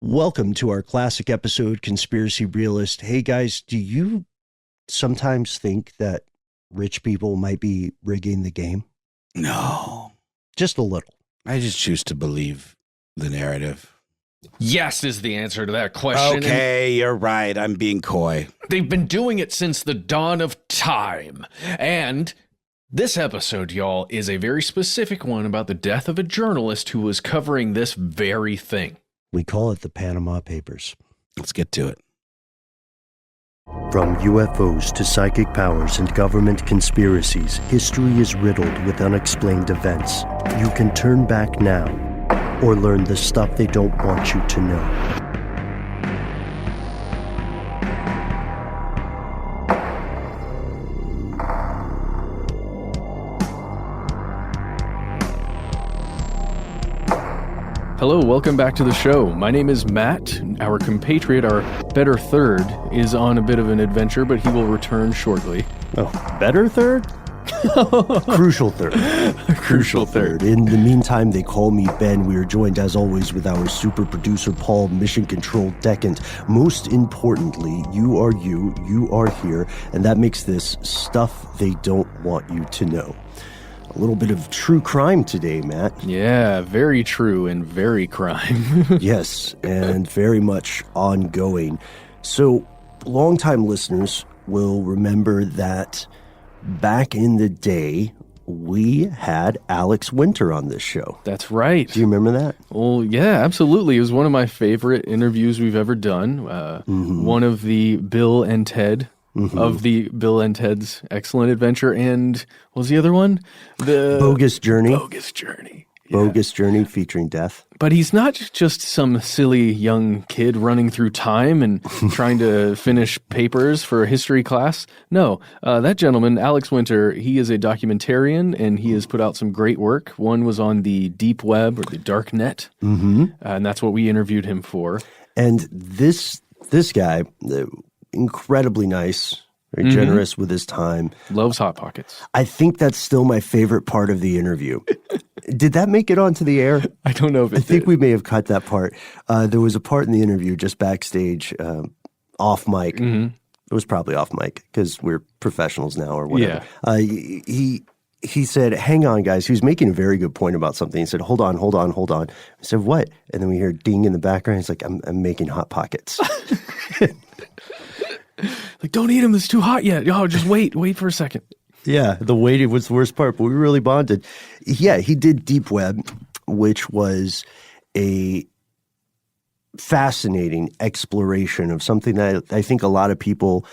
Welcome to our classic episode, Conspiracy Realist. Hey guys, do you sometimes think that rich people might be rigging the game? No. Just a little. I just choose to believe the narrative. Yes is the answer to that question. Okay, you're right. I'm being coy. They've been doing it since the dawn of time. And this episode, y'all, is a very specific one about the death of a journalist who was covering this very thing. We call it the Panama Papers. Let's get to it. From UFOs to psychic powers and government conspiracies, history is riddled with unexplained events. You can turn back now or learn the stuff they don't want you to know. Hello, welcome back to the show. My name is Matt. Our compatriot, our better third, is on a bit of an adventure, but he will return shortly. Oh, better third? Crucial third. Crucial third. In the meantime, they call me Ben. We are joined, as always, with our super producer, Paul, mission control decant. Most importantly, you are here, and that makes this stuff they don't want you to know. A little bit of true crime today, Matt. Yeah, very true and very crime. Yes, and very much ongoing. So, longtime listeners will remember that back in the day, we had Alex Winter on this show. That's right. Do you remember that? Well, yeah, absolutely. It was one of my favorite interviews we've ever done. One of the Bill and Ted of the Bill and Ted's Excellent Adventure, and what was the other one? The Bogus Journey. Bogus Journey. Yeah. Bogus Journey featuring death. But he's not just some silly young kid running through time and trying to finish papers for a history class. No, that gentleman, Alex Winter, he is a documentarian, and he has put out some great work. One was on the deep web or the dark net, and that's what we interviewed him for. And this guy, incredibly nice, very generous with his time. Loves Hot Pockets. I think that's still my favorite part of the interview. Did that make it onto the air? I don't know if it I think did. we may have cut that part. There was a part in the interview just backstage, off mic. It was probably off mic because we're professionals now or whatever. Yeah. He said, hang on, guys. He was making a very good point about something. He said, hold on. I said, what? And then we hear ding in the background. He's like, I'm making Hot Pockets. Like, don't eat him. It's too hot yet. Oh, just wait for a second. Yeah, the waiting was the worst part, but we really bonded. Yeah, he did Deep Web, which was a fascinating exploration of something that I think a lot of people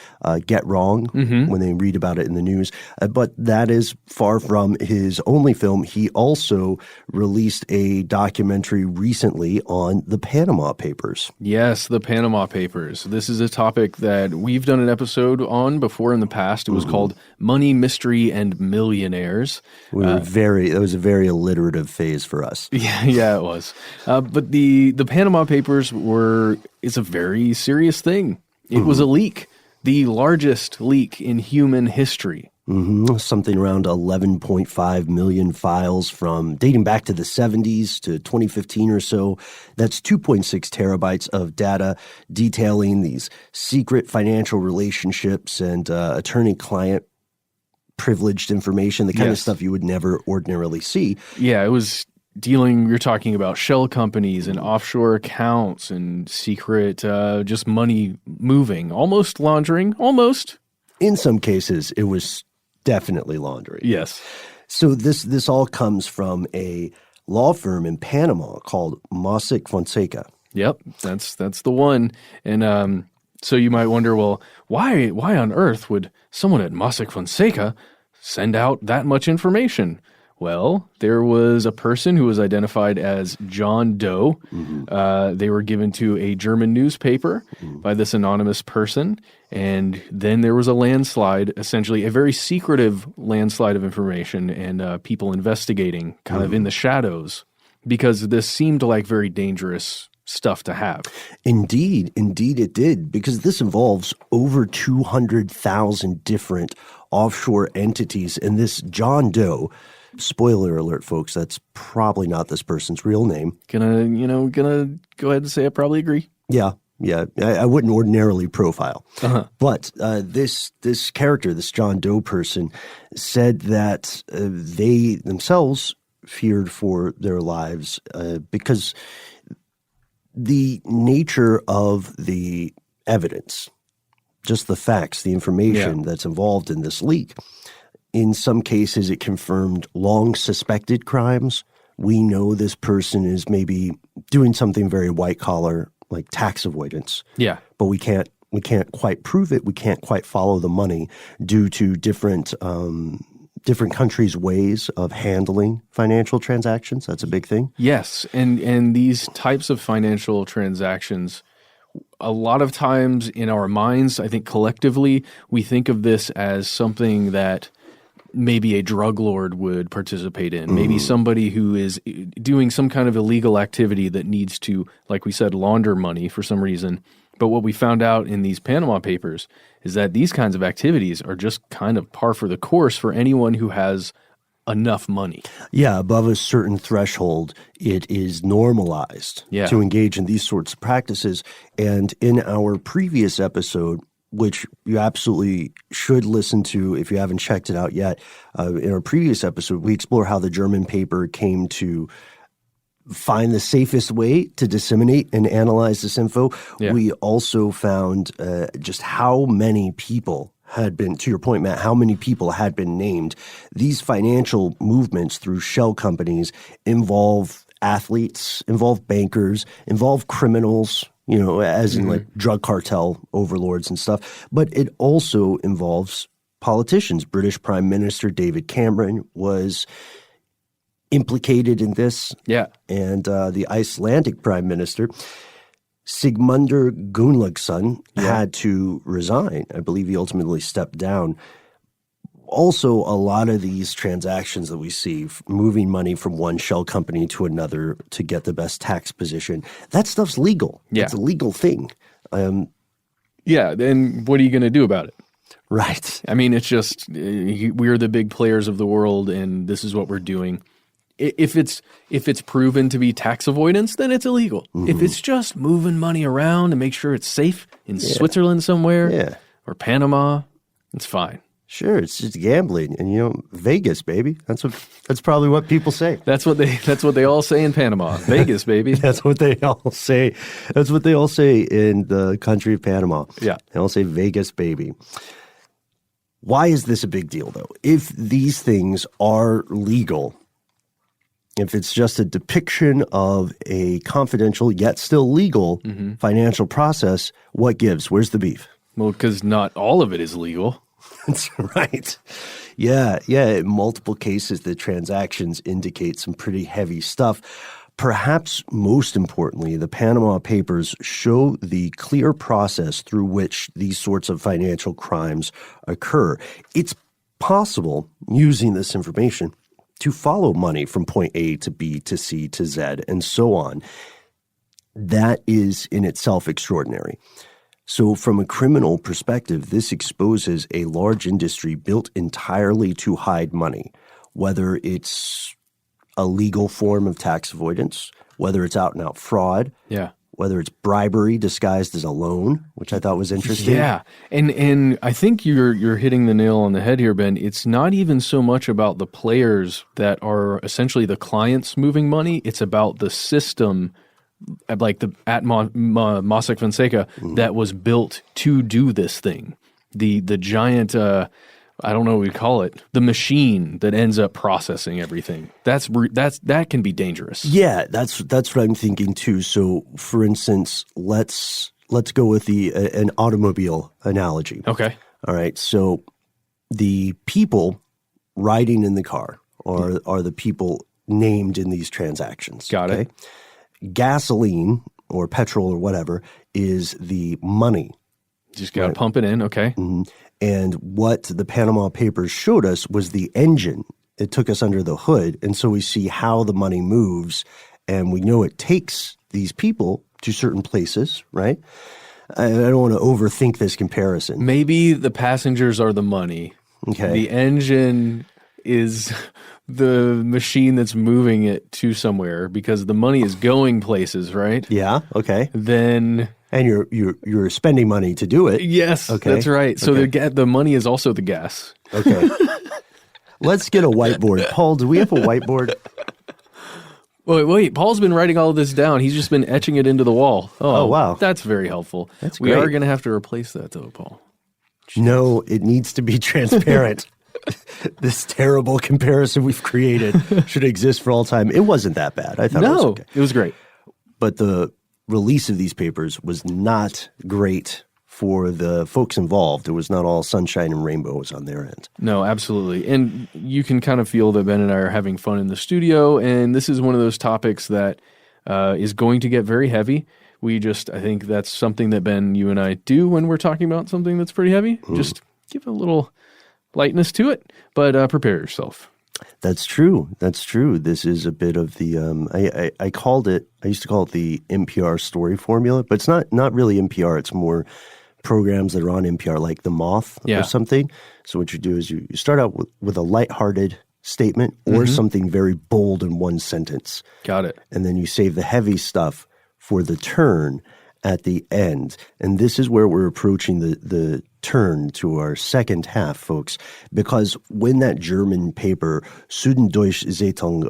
get wrong when they read about it in the news. But that is far from his only film. He also released a documentary recently on the Panama Papers. Yes, the Panama Papers. This is a topic that we've done an episode on before in the past. It was called Money, Mystery, and Millionaires. It was a very alliterative phase for us. Yeah, it was. But the Panama Papers is a very serious thing. It was a leak, the largest leak in human history. Something around 11.5 million files from dating back to the 70s to 2015 or so. That's 2.6 terabytes of data detailing these secret financial relationships and attorney-client privileged information, the kind of stuff you would never ordinarily see. Yeah, it was you're talking about shell companies and offshore accounts and secret just money moving, almost laundering, almost. In some cases, it was definitely laundering. Yes. So this all comes from a law firm in Panama called Mossack Fonseca. Yep, that's the one. And so you might wonder, well, why on earth would someone at Mossack Fonseca send out that much information? Well, there was a person who was identified as John Doe. They were given to a German newspaper by this anonymous person. And then there was a landslide, essentially a very secretive landslide of information and people investigating kind of in the shadows because this seemed like very dangerous stuff to have. Indeed it did, because this involves over 200,000 different offshore entities. And this John Doe Spoiler alert, folks, that's probably not this person's real name. Gonna go ahead and say I probably agree. Yeah. I wouldn't ordinarily profile. Uh-huh. But this character, this John Doe person, said that they themselves feared for their lives because the nature of the evidence, just the facts, the information that's involved in this leak, in some cases it confirmed long suspected crimes. We know this person is maybe doing something very white collar, like tax avoidance. Yeah. But we can't quite prove it. We can't quite follow the money due to different countries' ways of handling financial transactions. That's a big thing. Yes, and these types of financial transactions, a lot of times in our minds, I think collectively, we think of this as something that maybe a drug lord would participate in, maybe somebody who is doing some kind of illegal activity that needs to, like we said, launder money for some reason. But what we found out in these Panama Papers is that these kinds of activities are just kind of par for the course for anyone who has enough money. Yeah, above a certain threshold, it is normalized to engage in these sorts of practices. And in our previous episode, which you absolutely should listen to if you haven't checked it out yet. In our previous episode, we explore how the German paper came to find the safest way to disseminate and analyze this info. Yeah. We also found just how many people had been, to your point, Matt, how many people had been named. These financial movements through shell companies involve athletes, involve bankers, involve criminals, as in like drug cartel overlords and stuff. But it also involves politicians. British Prime Minister David Cameron was implicated in this. Yeah. And the Icelandic Prime Minister, Sigmundur Gunnlaugsson, had to resign. I believe he ultimately stepped down. Also, a lot of these transactions that we see, moving money from one shell company to another to get the best tax position, that stuff's legal. Yeah. It's a legal thing. Yeah, then what are you going to do about it? Right. I mean, it's just we're the big players of the world, and this is what we're doing. If it's proven to be tax avoidance, then it's illegal. If it's just moving money around to make sure it's safe in Switzerland somewhere or Panama, it's fine. Sure, it's just gambling, and Vegas, baby. That's probably what people say. That's what they all say in Panama. Vegas, baby. That's what they all say. That's what they all say in the country of Panama. Yeah, they all say Vegas, baby. Why is this a big deal, though? If these things are legal, if it's just a depiction of a confidential yet still legal financial process, what gives? Where's the beef? Well, because not all of it is legal. That's right. Yeah. In multiple cases, the transactions indicate some pretty heavy stuff. Perhaps most importantly, the Panama Papers show the clear process through which these sorts of financial crimes occur. It's possible, using this information, to follow money from point A to B to C to Z and so on. That is in itself extraordinary. So from a criminal perspective, this exposes a large industry built entirely to hide money, whether it's a legal form of tax avoidance, whether it's out and out fraud, whether it's bribery disguised as a loan, which I thought was interesting. Yeah, and I think you're hitting the nail on the head here, Ben. It's not even so much about the players that are essentially the clients moving money. It's about the system, like at Mossack Fonseca, that was built to do this thing. The giant, I don't know what we call it, the machine that ends up processing everything. That can be dangerous. Yeah, that's what I'm thinking too. So, for instance, let's go with an automobile analogy. Okay. All right. So, the people riding in the car are the people named in these transactions. Got it. Gasoline or petrol or whatever is the money. Just got to pump it in, okay. And what the Panama Papers showed us was the engine. It took us under the hood, and so we see how the money moves, and we know it takes these people to certain places, right? I don't want to overthink this comparison. Maybe the passengers are the money. Okay. The engine is the machine that's moving it to somewhere because the money is going places, right? Yeah. Okay. Then And you're spending money to do it. yes, Okay. that's right. So Okay. the money is also the gas. Okay. Let's get a whiteboard. Paul, do we have a whiteboard? Wait, Paul's been writing all of this down. He's just been etching it into the wall. Oh, wow. That's very helpful. That's We great. are going to have to replace that though, Paul. No, it needs to be transparent. This terrible comparison we've created should exist for all time. It wasn't that bad. I thought it was okay. It was great. But the release of these papers was not great for the folks involved. It was not all sunshine and rainbows on their end. No, absolutely. And you can kind of feel that Ben and I are having fun in the studio. And this is one of those topics that is going to get very heavy. I think that's something that Ben, you and I do when we're talking about something that's pretty heavy. Just give a little lightness to it, but prepare yourself. That's true. That's true. This is a bit of the I used to call it the NPR story formula, but it's not really NPR. It's more programs that are on NPR, like The Moth or something. So what you do is you start out with a lighthearted statement or something very bold in one sentence. Got it. And then you save the heavy stuff for the turn at the end. And this is where we're approaching the turn to our second half, folks, because when that German paper, Süddeutsche Zeitung,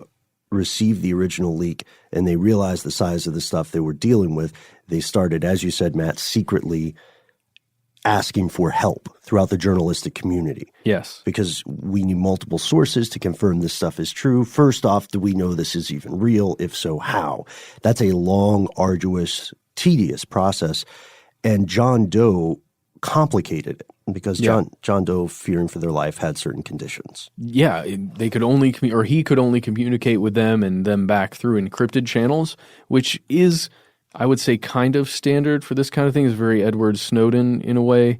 received the original leak and they realized the size of the stuff they were dealing with, they started, as you said, Matt, secretly asking for help throughout the journalistic community. Yes. Because we need multiple sources to confirm this stuff is true. First off, do we know this is even real? If so, how? That's a long, arduous, tedious process. And John Doe complicated it because John Doe, fearing for their life, had certain conditions. Yeah, they could only he could only communicate with them and them back through encrypted channels, which is, I would say, kind of standard for this kind of thing. Is very Edward Snowden in a way,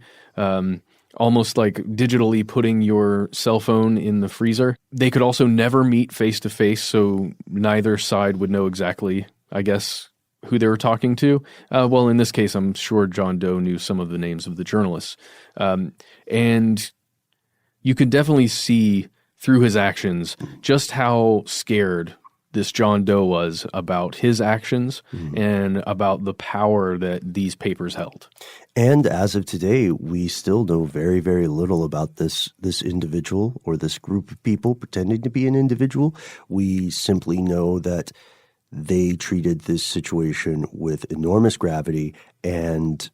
almost like digitally putting your cell phone in the freezer. They could also never meet face to face, so neither side would know exactly, I guess, who they were talking to. Well, in this case, I'm sure John Doe knew some of the names of the journalists. And you can definitely see through his actions just how scared this John Doe was about his actions and about the power that these papers held. And as of today, we still know very, very little about this individual or this group of people pretending to be an individual. We simply know that they treated this situation with enormous gravity, and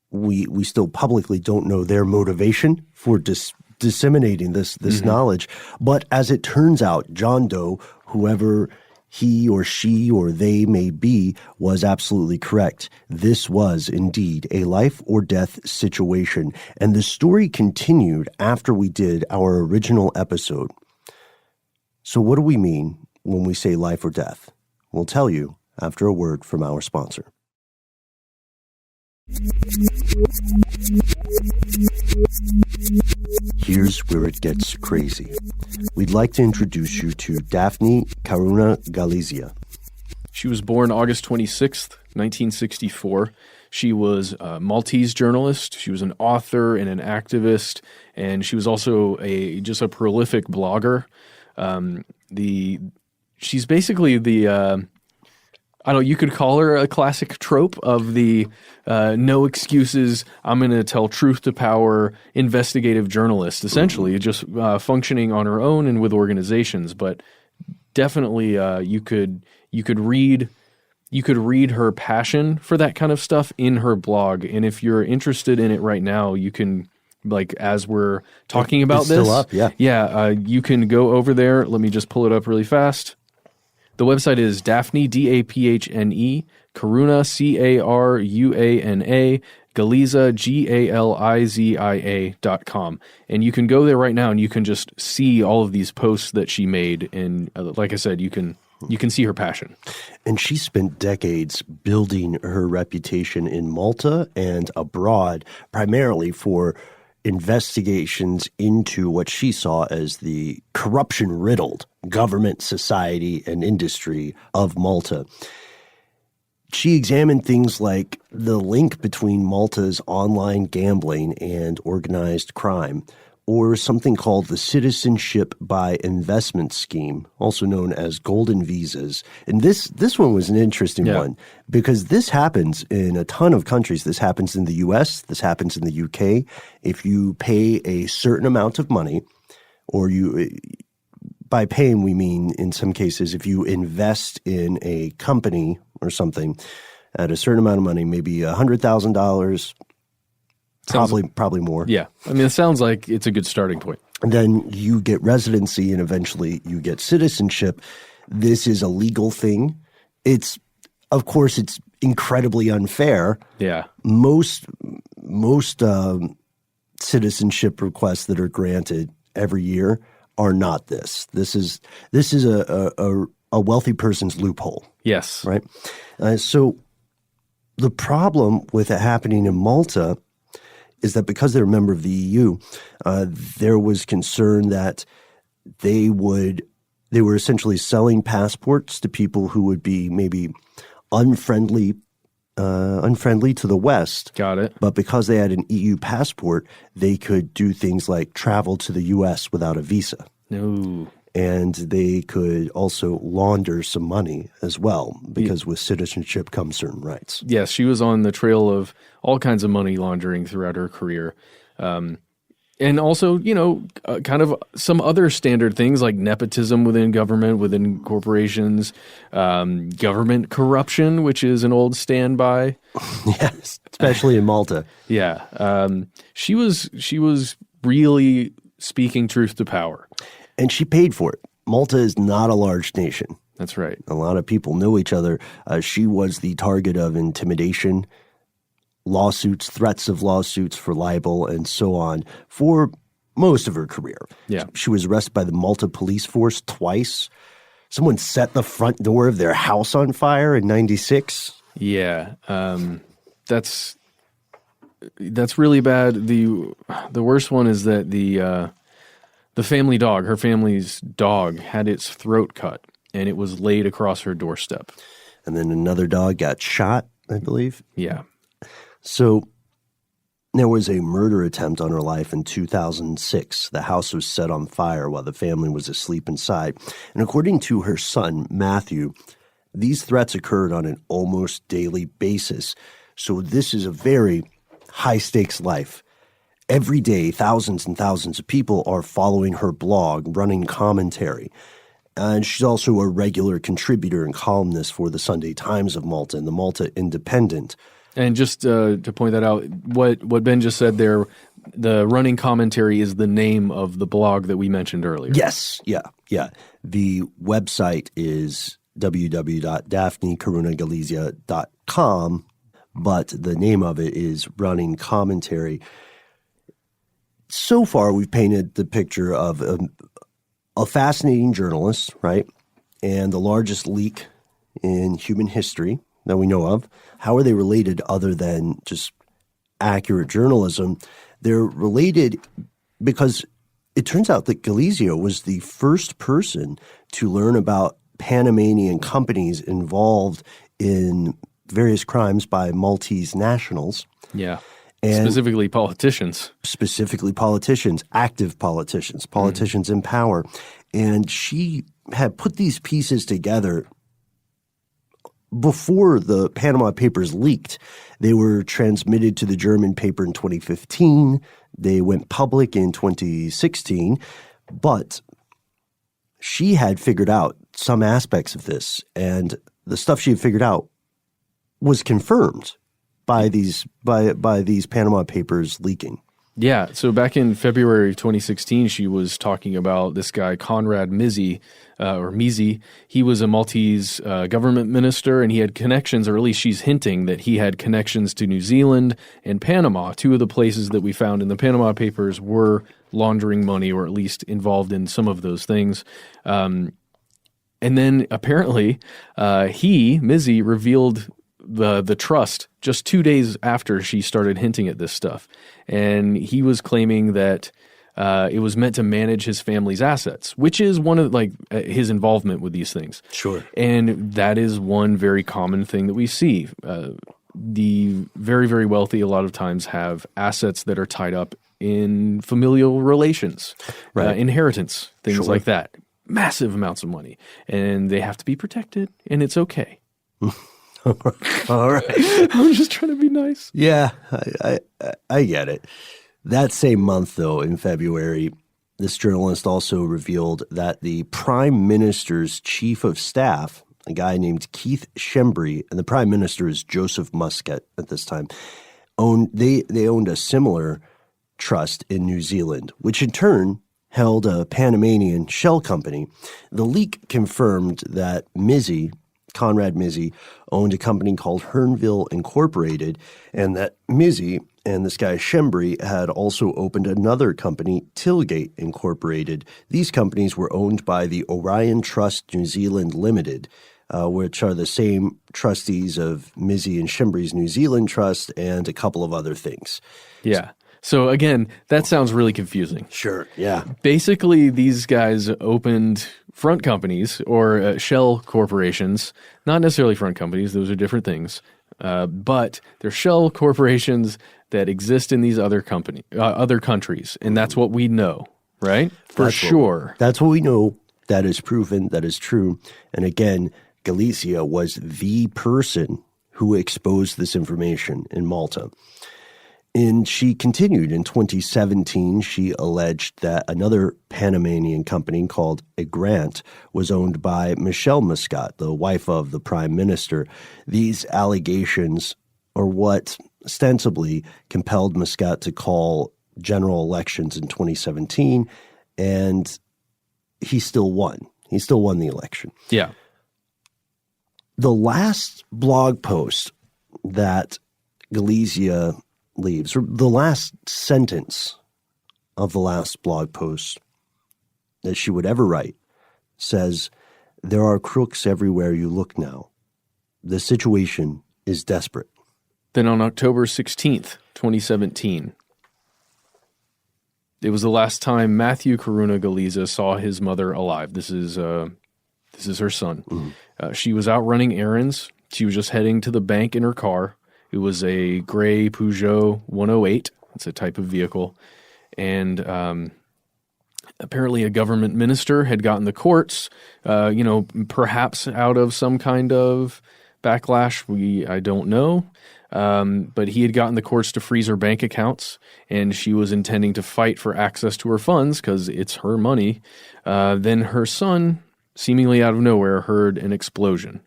we still publicly don't know their motivation for disseminating this knowledge. But as it turns out, John Doe, whoever he or she or they may be, was absolutely correct. This was indeed a life or death situation. And the story continued after we did our original episode. So what do we mean when we say life or death? We'll tell you after a word from our sponsor. Here's where it gets crazy. We'd like to introduce you to Daphne Caruana Galizia. She was born August 26th, 1964. She was a Maltese journalist. She was an author and an activist, and she was also just a prolific blogger. She's basically the you could call her a classic trope of the no excuses, I'm going to tell truth to power investigative journalist, essentially, just functioning on her own and with organizations. But definitely you could read her passion for that kind of stuff in her blog. And if you're interested in it right now, you can, like, as we're talking about it's this. Still up, yeah. Yeah, you can go over there. Let me just pull it up really fast. The website is Daphne, Daphne, Caruana, Caruana, Galizia, Galizia.com. And you can go there right now and you can just see all of these posts that she made. And like I said, you can see her passion. And she spent decades building her reputation in Malta and abroad, primarily for investigations into what she saw as the corruption-riddled government, society, and industry of Malta. She examined things like the link between Malta's online gambling and organized crime, or something called the Citizenship by Investment Scheme, also known as Golden Visas. And this one was an interesting one because this happens in a ton of countries. This happens in the U.S., this happens in the UK. If you pay a certain amount of money, or by paying we mean in some cases if you invest in a company or something at a certain amount of money, maybe $100,000, probably more. Yeah. I mean, it sounds like it's a good starting point. And then you get residency and eventually you get citizenship. This is a legal thing. Of course, it's incredibly unfair. Yeah. Most citizenship requests that are granted every year are not this. This is a wealthy person's loophole. Yes. Right? So the problem with it happening in Malta is that because they're a member of the EU, there was concern that they were essentially selling passports to people who would be maybe unfriendly to the West. Got it. But because they had an EU passport, they could do things like travel to the U.S. without a visa. No. And they could also launder some money as well, because with citizenship comes certain rights. Yes, she was on the trail of all kinds of money laundering throughout her career. And also, kind of some other standard things like nepotism within government, within corporations, government corruption, which is an old standby. Yes, especially in Malta. Yeah. She was really speaking truth to power. And she paid for it. Malta is not a large nation. That's right. A lot of people know each other. She was the target of intimidation, lawsuits, threats of lawsuits for libel, and so on for most of her career. Yeah. She was arrested by the Malta police force twice. Someone set the front door of their house on fire in 96. Yeah. That's really bad. The worst one is that the family dog, her family's dog, had its throat cut, and it was laid across her doorstep. And then another dog got shot, I believe. Yeah. So there was a murder attempt on her life in 2006. The house was set on fire while the family was asleep inside. And according to her son, Matthew, these threats occurred on an almost daily basis. So this is a very high-stakes life. Every day, thousands and thousands of people are following her blog, running commentary. And she's also a regular contributor and columnist for the Sunday Times of Malta and the Malta Independent. And just to point that out, what Ben just said there, the running commentary is the name of the blog that we mentioned earlier. Yes, yeah. The website is www.daphnecaruanagalizia.com, but the name of it is Running Commentary. So far, we've painted the picture of a fascinating journalist, right? And the largest leak in human history that we know of. How are they related other than just accurate journalism? They're related because it turns out that Galizia was the first person to learn about Panamanian companies involved in various crimes by Maltese nationals. Yeah. And specifically politicians, active politicians in power. And she had put these pieces together before the Panama Papers leaked. They were transmitted to the German paper in 2015. They went public in 2016. But she had figured out some aspects of this, and the stuff she had figured out was confirmed by these Panama Papers leaking. Yeah. So back in February of 2016, she was talking about this guy, Conrad Mizzi, or Mizzi. He was a Maltese government minister, and he had connections, or at least she's hinting that he had connections to New Zealand and Panama. Two of the places that we found in the Panama Papers were laundering money, or at least involved in some of those things. And then apparently Mizzi, revealed the trust just 2 days after she started hinting at this stuff. And he was claiming that it was meant to manage his family's assets, which is one of his involvement with these things. Sure. And that is one very common thing that we see. The very, very wealthy a lot of times have assets that are tied up in familial relations, Right. inheritance, things Sure. like that. Massive amounts of money. And they have to be protected, and it's okay. All right. I'm just trying to be nice. Yeah, I get it. That same month, though, in February, this journalist also revealed that the prime minister's chief of staff, a guy named Keith Schembri, and the prime minister is Joseph Muscat at this time, they owned a similar trust in New Zealand, which in turn held a Panamanian shell company. The leak confirmed that Conrad Mizzi, owned a company called Hernville Incorporated, and that Mizzi and this guy Schembri had also opened another company, Tilgate Incorporated. These companies were owned by the Orion Trust New Zealand Limited, which are the same trustees of Mizzi and Schembri's New Zealand Trust and a couple of other things. Yeah. So again, that sounds really confusing. Sure, yeah. Basically, these guys opened front companies or shell corporations, not necessarily front companies, those are different things, but they're shell corporations that exist in these other countries, and that's what we know, right? For sure. That's what we know. That is proven. That is true. And again, Galizia was the person who exposed this information in Malta. And she continued in 2017. She alleged that another Panamanian company called Agrant was owned by Michelle Muscat, the wife of the prime minister. These allegations are what ostensibly compelled Muscat to call general elections in 2017, and he still won. He still won the election. Yeah. The last blog post that Galizia leaves, or the last sentence of the last blog post that she would ever write, says, "There are crooks everywhere you look now. The situation is desperate." Then on October 16th, 2017, it was the last time Matthew Caruana Galizia saw his mother alive. This is her son. Mm-hmm. She was out running errands. She was just heading to the bank in her car. It was a gray Peugeot 108. It's a type of vehicle. And apparently a government minister had gotten the courts, perhaps out of some kind of backlash. I don't know. But he had gotten the courts to freeze her bank accounts, and she was intending to fight for access to her funds because it's her money. Then her son, seemingly out of nowhere, heard an explosion.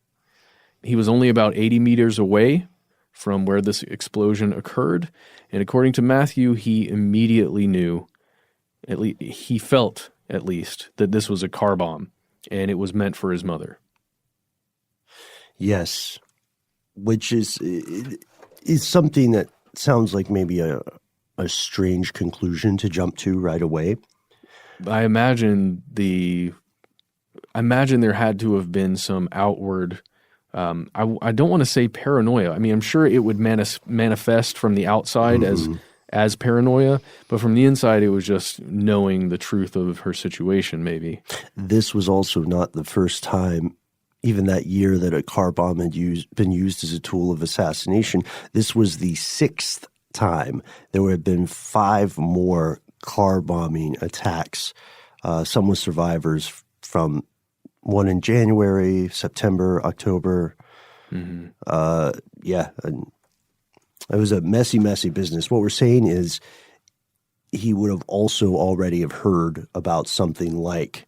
He was only about 80 meters away from where this explosion occurred, and according to Matthew, he immediately knew, he felt at least, that this was a car bomb, and it was meant for his mother. Yes, which is something that sounds like maybe a strange conclusion to jump to right away. I imagine there had to have been some outward, I don't want to say paranoia. I mean, I'm sure it would manifest from the outside as paranoia, but from the inside, it was just knowing the truth of her situation, maybe. This was also not the first time, even that year, that a car bomb had been used as a tool of assassination. This was the sixth time. There had been 5 more car bombing attacks, some with survivors, from one in January, September, October. Mm-hmm. And it was a messy, messy business. What we're saying is he would have also already have heard about something like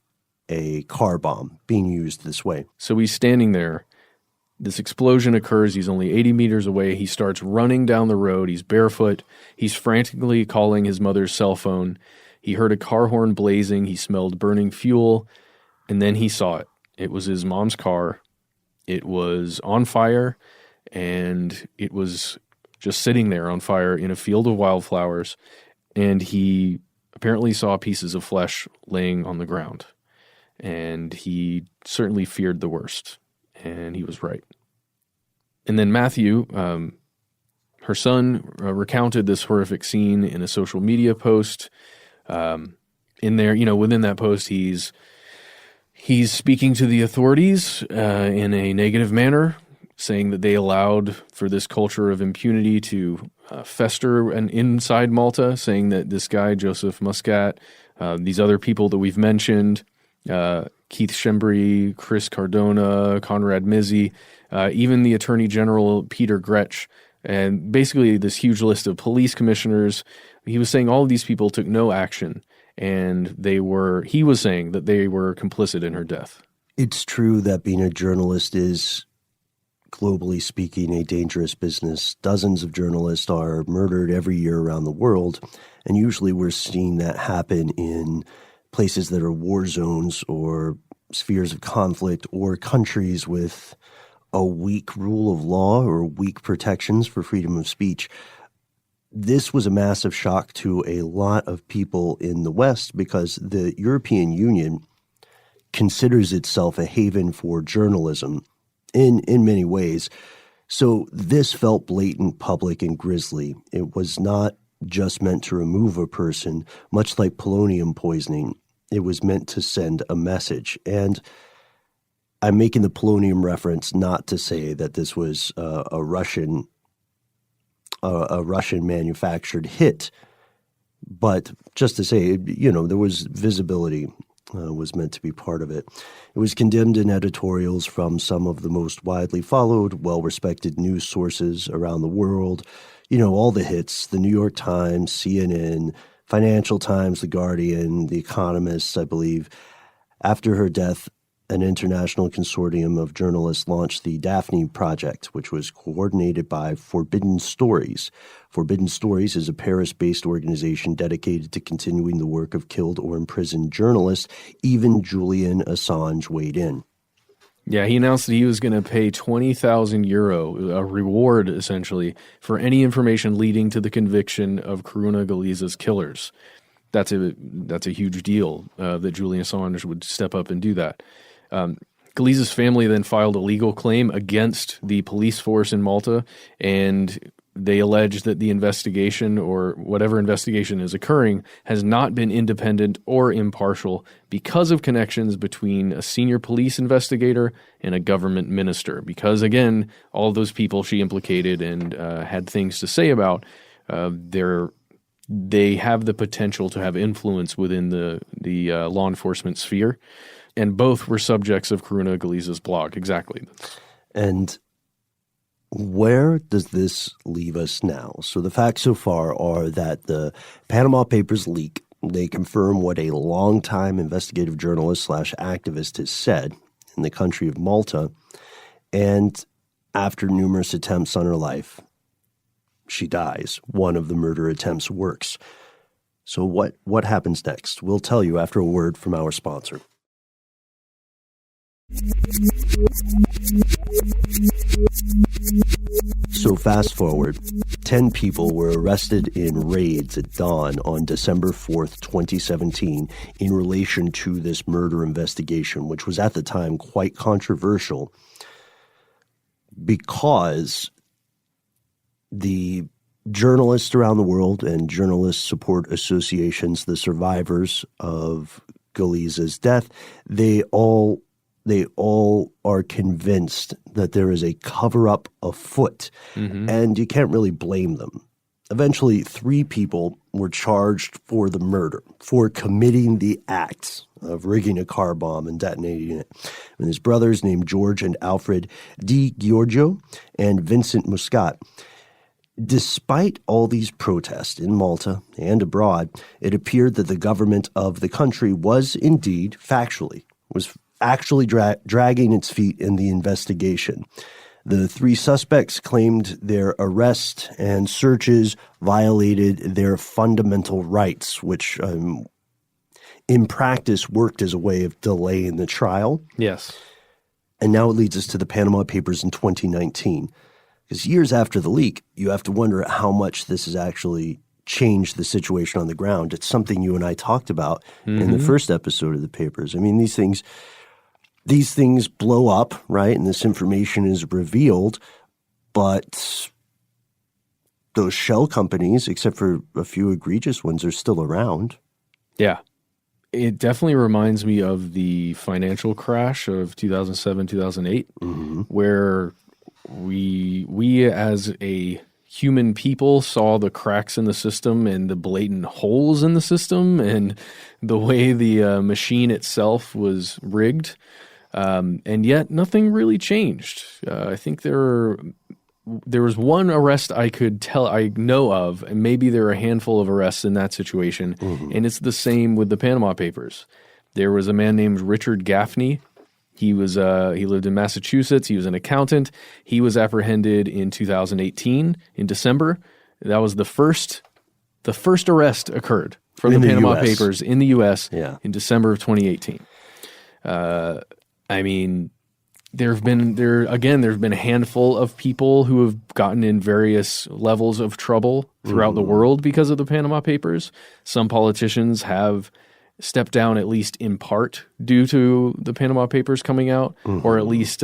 a car bomb being used this way. So he's standing there. This explosion occurs. He's only 80 meters away. He starts running down the road. He's barefoot. He's frantically calling his mother's cell phone. He heard a car horn blazing. He smelled burning fuel. And then he saw it. It was his mom's car. It was on fire, and it was just sitting there on fire in a field of wildflowers. And he apparently saw pieces of flesh laying on the ground. And he certainly feared the worst. And he was right. And then Matthew, her son, recounted this horrific scene in a social media post. In there, within that post, he's speaking to the authorities in a negative manner, saying that they allowed for this culture of impunity to fester and inside Malta, saying that this guy, Joseph Muscat, these other people that we've mentioned, Keith Schembri, Chris Cardona, Conrad Mizzi, even the Attorney General, Peter Gretsch, and basically this huge list of police commissioners. He was saying all of these people took no action, and he was saying that they were complicit in her death. It's true that being a journalist is, globally speaking, a dangerous business. Dozens of journalists are murdered every year around the world, and usually we're seeing that happen in places that are war zones or spheres of conflict or countries with a weak rule of law or weak protections for freedom of speech. This was a massive shock to a lot of people in the West because the European Union considers itself a haven for journalism in many ways. So this felt blatant, public, and grisly. It was not just meant to remove a person, much like polonium poisoning. It was meant to send a message. And I'm making the polonium reference not to say that this was a Russian manufactured hit, but just to say, there was visibility was meant to be part of it. It was condemned in editorials from some of the most widely followed, well-respected news sources around the world. All the hits, the New York Times, CNN, Financial Times, The Guardian, The Economist, I believe. After her death, an international consortium of journalists launched the Daphne Project, which was coordinated by Forbidden Stories. Forbidden Stories is a Paris-based organization dedicated to continuing the work of killed or imprisoned journalists. Even Julian Assange weighed in. Yeah, he announced that he was going to pay €20,000, a reward essentially, for any information leading to the conviction of Caruana Galizia's killers. That's a huge deal that Julian Assange would step up and do that. Galizia's family then filed a legal claim against the police force in Malta, and they allege that the investigation, or whatever investigation is occurring, has not been independent or impartial because of connections between a senior police investigator and a government minister. Because, again, all of those people she implicated and had things to say about, they have the potential to have influence within the law enforcement sphere. And both were subjects of Caruana Galizia's blog. Exactly. And where does this leave us now? So the facts so far are that the Panama Papers leak. They confirm what a longtime investigative journalist / activist has said in the country of Malta. And after numerous attempts on her life, she dies. One of the murder attempts works. So what happens next? We'll tell you after a word from our sponsor. So fast forward, 10 people were arrested in raids at dawn on December 4th, 2017, in relation to this murder investigation, which was at the time quite controversial because the journalists around the world and journalist support associations, the survivors of Galizia's death, they all are convinced that there is a cover-up afoot, and you can't really blame them. Eventually, 3 people were charged for the murder, for committing the acts of rigging a car bomb and detonating it. And his brothers, named George and Alfred Di Giorgio and Vincent Muscat. Despite all these protests in Malta and abroad, it appeared that the government of the country was indeed was actually dragging its feet in the investigation. The 3 suspects claimed their arrest and searches violated their fundamental rights, which in practice worked as a way of delaying the trial. Yes. And now it leads us to the Panama Papers in 2019. Because years after the leak, you have to wonder how much this has actually changed the situation on the ground. It's something you and I talked about in the first episode of the papers. I mean, these things blow up, right? And this information is revealed, but those shell companies, except for a few egregious ones, are still around. Yeah. It definitely reminds me of the financial crash of 2007, 2008, where We as a human people saw the cracks in the system and the blatant holes in the system and the way the machine itself was rigged. And yet nothing really changed. I think there was one arrest I know of, and maybe there are a handful of arrests in that situation. And it's the same with the Panama Papers. There was a man named Richard Gaffney. He lived in Massachusetts. He was an accountant. He was apprehended in 2018 in December. That was the first arrest occurred from the Panama Papers in the U.S. In December of 2018. I mean, there've been a handful of people who have gotten in various levels of trouble throughout the world because of the Panama Papers. Some politicians have stepped down at least in part due to the Panama Papers coming out, or at least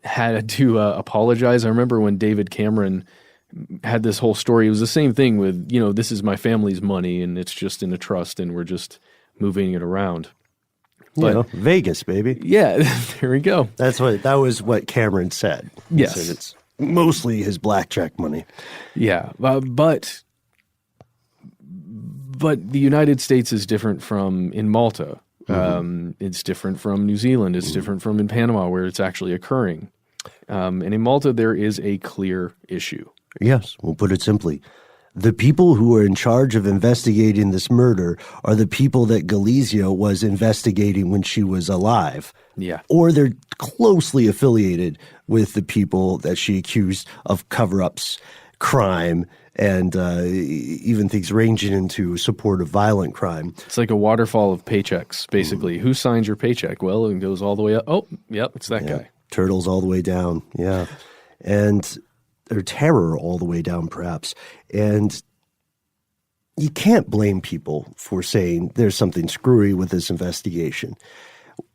had to apologize. I remember when David Cameron had this whole story. It was the same thing with, this is my family's money and it's just in a trust and we're just moving it around. But Vegas, baby. Yeah, there we go. That was what Cameron said. He said it's mostly his blackjack money. Yeah, but the United States is different from in Malta. It's different from New Zealand. It's different from in Panama where it's actually occurring. And in Malta, there is a clear issue. Yes, we'll put it simply. The people who are in charge of investigating this murder are the people that Galizia was investigating when she was alive. Yeah. Or they're closely affiliated with the people that she accused of cover-ups, crime, and even things ranging into support of violent crime. It's like a waterfall of paychecks, basically. Who signs your paycheck? Well, it goes all the way up. Oh, yep, it's that guy. Turtles all the way down, yeah. Or terror all the way down, perhaps. And you can't blame people for saying there's something screwy with this investigation.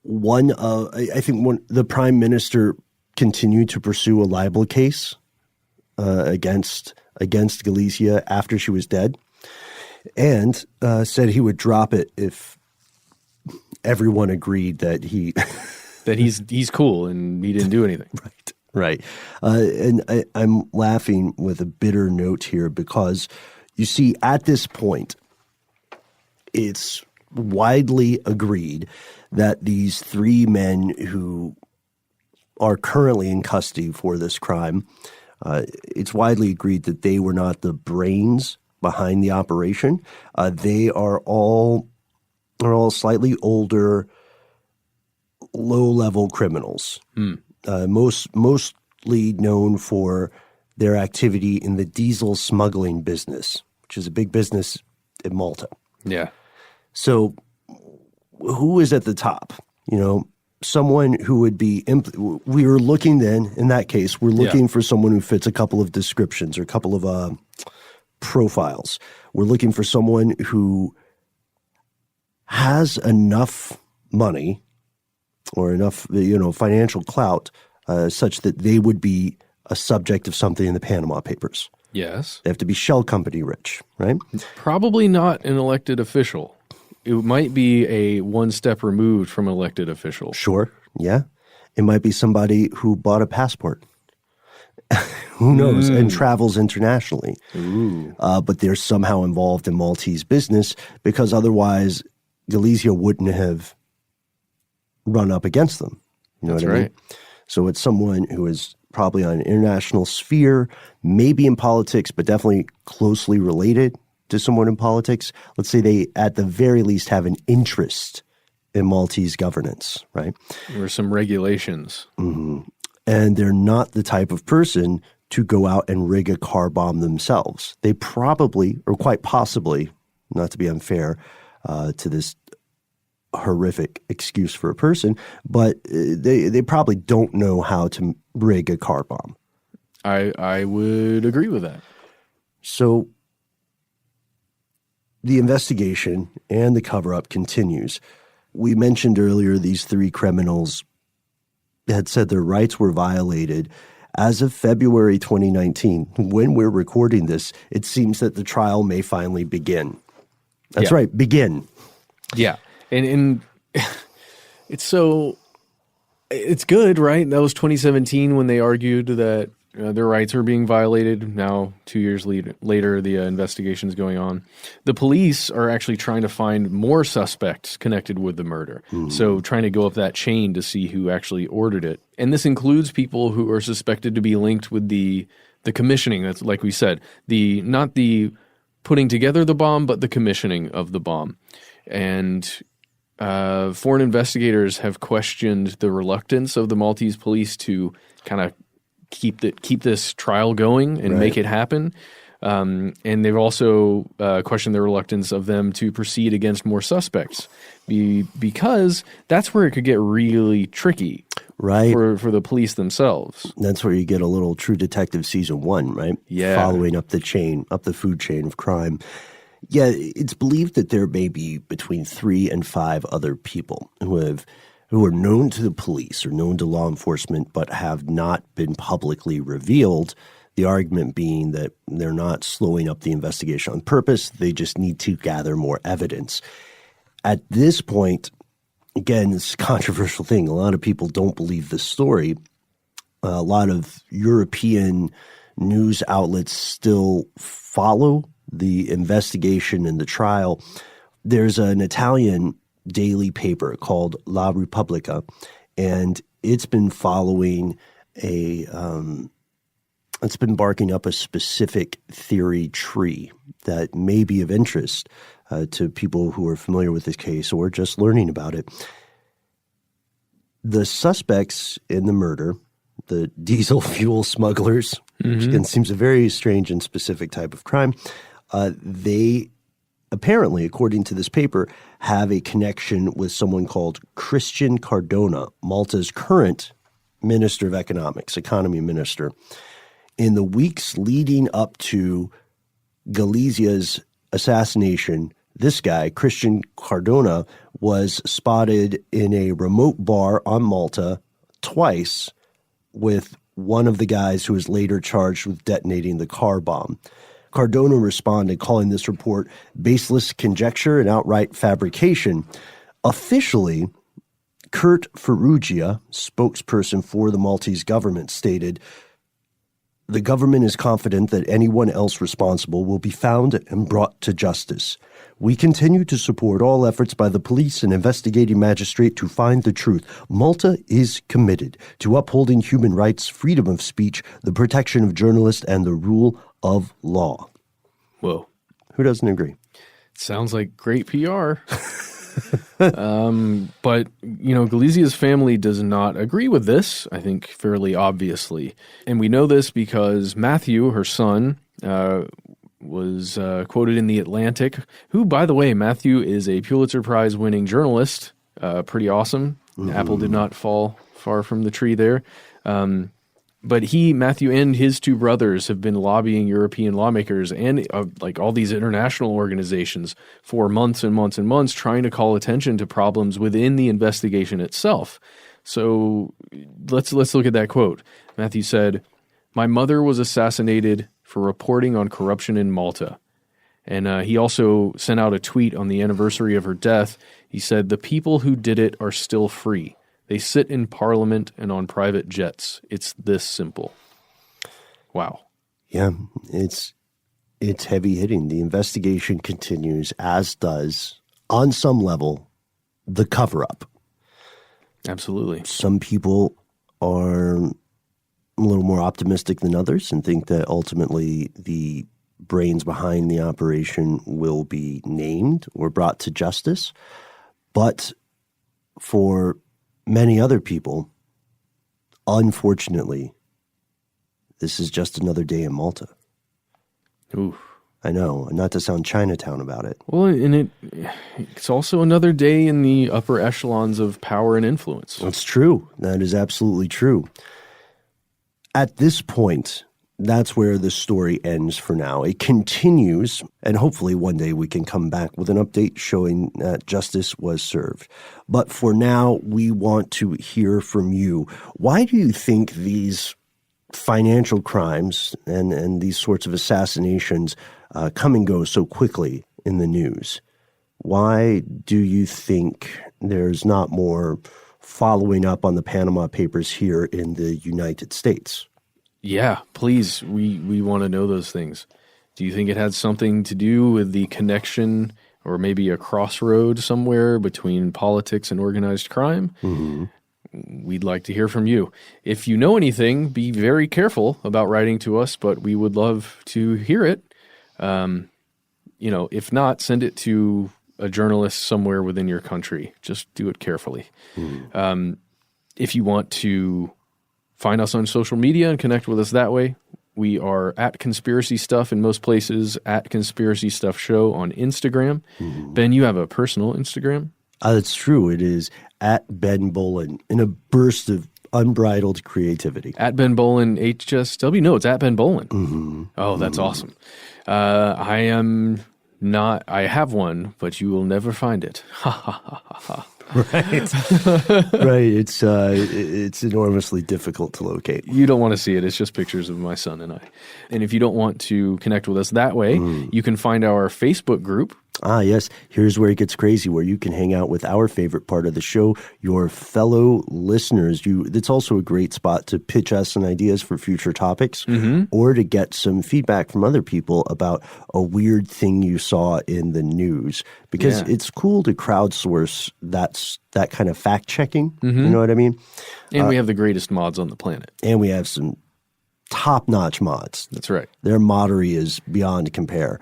I think the prime minister continued to pursue a libel case against Galizia after she was dead, and said he would drop it if everyone agreed that he's cool and he didn't do anything. Right. And I'm laughing with a bitter note here because, you see, at this point, it's widely agreed that these three men who are currently in custody for this crime, it's widely agreed that they were not the brains behind the operation. They are all slightly older, low-level criminals. Mostly known for their activity in the diesel smuggling business, which is a big business in Malta. Yeah. So who is at the top? Someone who would be we were looking then, in that case, we're looking for someone who fits a couple of descriptions or a couple of profiles. We're looking for someone who has enough money or enough, financial clout such that they would be a subject of something in the Panama Papers. Yes. They have to be shell company rich, right? Probably not an elected official. It might be a one step removed from an elected official. Sure, yeah. It might be somebody who bought a passport. Who knows? And travels internationally. But they're somehow involved in Maltese business because otherwise Galizia wouldn't have run up against them. You know That's what I mean? right. So it's someone who is probably on an international sphere, maybe in politics, but definitely closely related to someone in politics. Let's say they, at the very least, have an interest in Maltese governance, right? There are some regulations. And they're not the type of person to go out and rig a car bomb themselves. They probably, or quite possibly, not to be unfair to this horrific excuse for a person, but they probably don't know how to rig a car bomb. I would agree with that. So the investigation and the cover-up continues. We mentioned earlier these three criminals had said their rights were violated. As of February 2019, when we're recording this, it seems that the trial may finally begin. That's right, begin. Yeah. And it's so It's good, right? That was 2017 when they argued that their rights were being violated. Now, 2 years later, the investigation is going on. The police are actually trying to find more suspects connected with the murder. So trying to go up that chain to see who actually ordered it. And this includes people who are suspected to be linked with the commissioning. That's like we said, not the putting together the bomb, but the commissioning of the bomb. And foreign investigators have questioned the reluctance of the Maltese police to kind of keep this trial going and make it happen. And they've also questioned the reluctance of them to proceed against more suspects because that's where it could get really tricky for the police themselves. That's where you get a little True Detective season 1, right? Yeah. Following up the food chain of crime. Yeah, it's believed that there may be between 3 and 5 other people who are known to the police or known to law enforcement but have not been publicly revealed, the argument being that they're not slowing up the investigation on purpose. They just need to gather more evidence. At this point, again, it's a controversial thing. A lot of people don't believe this story. A lot of European news outlets still follow the investigation and the trial. There's an Italian daily paper called La Repubblica, and it's been following it's been barking up a specific theory tree that may be of interest to people who are familiar with this case or just learning about it. The suspects in the murder, the diesel fuel smugglers, which again seems a very strange and specific type of crime, they apparently, according to this paper, have a connection with someone called Christian Cardona, Malta's current Minister of Economy Minister. In the weeks leading up to Galizia's assassination, this guy, Christian Cardona, was spotted in a remote bar on Malta twice with one of the guys who was later charged with detonating the car bomb. Cardona responded, calling this report baseless conjecture and outright fabrication. Officially, Kurt Ferrugia, spokesperson for the Maltese government, stated, "The government is confident that anyone else responsible will be found and brought to justice. We continue to support all efforts by the police and investigating magistrate to find the truth. Malta is committed to upholding human rights, freedom of speech, the protection of journalists, and the rule of law." Whoa. Who doesn't agree? Sounds like great PR. But, Galizia's family does not agree with this, I think, fairly obviously. And we know this because Matthew, her son, was quoted in The Atlantic, who, by the way, Matthew is a Pulitzer Prize winning journalist. Pretty awesome. Apple did not fall far from the tree there. But Matthew and his 2 brothers have been lobbying European lawmakers and all these international organizations for months and months and months, trying to call attention to problems within the investigation itself. So let's look at that quote. Matthew said, "My mother was assassinated for reporting on corruption in Malta." And he also sent out a tweet on the anniversary of her death. He said, "The people who did it are still free. They sit in parliament and on private jets. It's this simple." Wow. Yeah, it's heavy hitting. The investigation continues, as does, on some level, the cover-up. Absolutely. Some people are a little more optimistic than others and think that ultimately the brains behind the operation will be named or brought to justice. But for many other people, unfortunately, this is just another day in Malta. Ooh. I know, not to sound Chinatown about it. Well, and it's also another day in the upper echelons of power and influence. That's true. That is absolutely true. At this point, that's where the story ends for now. It continues, and hopefully one day we can come back with an update showing that justice was served. But for now, we want to hear from you. Why do you think these financial crimes and these sorts of assassinations come and go so quickly in the news? Why do you think there's not more following up on the Panama Papers here in the United States. Yeah, please. We want to know those things. Do you think it had something to do with the connection or maybe a crossroad somewhere between politics and organized crime? Mm-hmm. We'd like to hear from you. If you know anything, be very careful about writing to us, but we would love to hear it. If not, send it to a journalist somewhere within your country. Just do it carefully. If you want to find us on social media and connect with us that way, we are at Conspiracy Stuff in most places, at Conspiracy Stuff Show on Instagram. Ben, you have a personal Instagram? That's true. It is at Ben Bolin in a burst of unbridled creativity. At Ben Bolin HSW? No, it's at Ben Bolin. Oh, that's awesome. I am not, I have one, but you will never find it. Ha ha ha ha ha. Right. It's enormously difficult to locate. You don't want to see it. It's just pictures of my son and I. And if you don't want to connect with us that way, you can find our Facebook group. Ah, yes. Here's where it gets crazy, where you can hang out with our favorite part of the show, your fellow listeners. It's also a great spot to pitch us some ideas for future topics or to get some feedback from other people about a weird thing you saw in the news. Because it's cool to crowdsource that kind of fact-checking. You know what I mean? And we have the greatest mods on the planet. And we have some top-notch mods. That's right. Their moddery is beyond compare.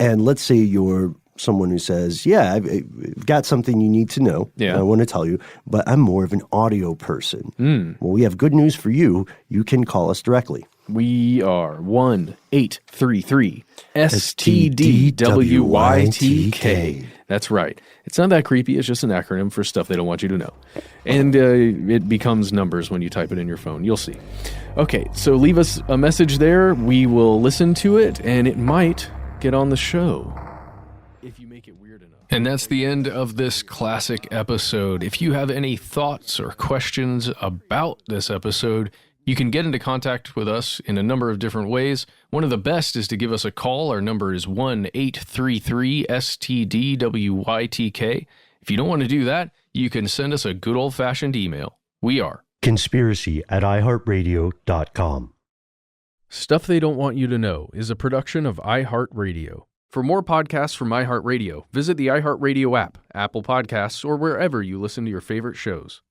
And let's say you're someone who says, I've got something you need to know. Yeah. I want to tell you, but I'm more of an audio person. Well, we have good news for you. You can call us directly. We are 1-833-STDWYTK. That's right. It's not that creepy. It's just an acronym for stuff they don't want you to know. And it becomes numbers when you type it in your phone. You'll see. Okay, so leave us a message there. We will listen to it, and it might get on the show if you make it weird enough. And that's the end of this classic episode. If you have any thoughts or questions about this episode, you can get into contact with us in a number of different ways. One of the best is to give us a call. Our number is 1-833-STDWYTK. If you don't want to do that, you can send us a good old-fashioned email. We are conspiracy@iHeartRadio.com. Stuff They Don't Want You to Know is a production of iHeartRadio. For more podcasts from iHeartRadio, visit the iHeartRadio app, Apple Podcasts, or wherever you listen to your favorite shows.